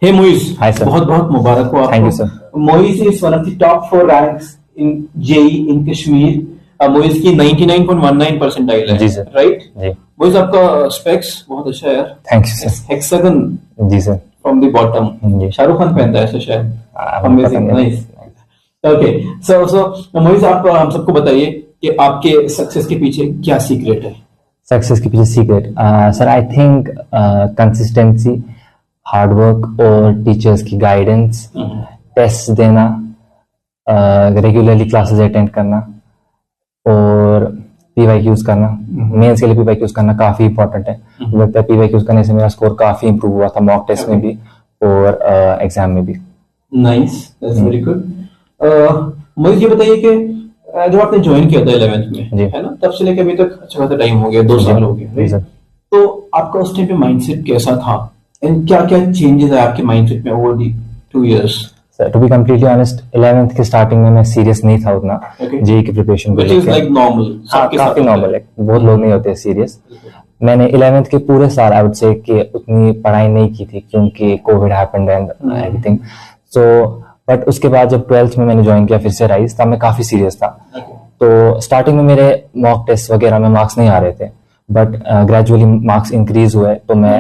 Hey Moiz, Hi sir. बहुत बहुत मुबारक हो आपको। Thank you sir. Moiz is one of the top 4 ranks in JEE in Kashmir. Moiz की 99.19 percentile है। जी सर। राइट? जी। Moiz आपका स्पेक्स बहुत अच्छा है यार। Thank you sir. हेक्सागन जी सर। From the bottom. जी। शाहरुख खान पहनता है ऐसा शायद। पता अमेजिंग, नहीं। नाइस। ओके, सो मोइज आप हम सबको बताइए कि आपके सक्सेस के पीछे क्या सीक्रेट है? सक्सेस के पीछे secret sir, I think consistency, hard work और टीचर्स की गाइडेंस, टेस्ट देना, रेगुलरली क्लासेस अटेंड करना और पीवाईक्यूज करना। मेंस के लिए पीवाईक्यूज करना काफी इंपॉर्टेंट है। लगता है पीवाईक्यूज करने से मेरा स्कोर काफी इंप्रूव हुआ था, मॉक टेस्ट में भी और एग्जाम में भी। Nice, that's very good. Moiz ये बताइए कि जब आपने ज्वाइन किया था 11th में, जी। है ना, तब से लेकर अभी तक अच्छा खासा टाइम हो गया, 2 साल हो गए, जी right? सर। तो आपका उस टाइम पे माइंडसेट कैसा था एंड क्या क्या चेंजेस आए आपके माइंडसेट में over the 2 years? Sir to be completely honest, 11th के स्टार्टिंग में मैं सीरियस नहीं था उतना Okay. जेई की प्रिपरेशन को व्हिच इज लेकर। लाइक नॉर्मल, हाँ, सबके साथ काफी होता नॉर्मल है, बहुत लोग नहीं होते सीरियस। मैंने 11th के पूरे साल आई वुड से कि उतनी पढ़ाई नहीं की थी क्योंकि Covid happened and everything. So but उसके बाद जब 12th में मैंने ज्वाइन किया फिर से राइज, तब मैं काफी सीरियस था। तो स्टार्टिंग में मेरे मॉक टेस्ट वगैरह में मार्क्स नहीं आ रहे थे, बट ग्रेजुअली मार्क्स इंक्रीज हुए तो मैं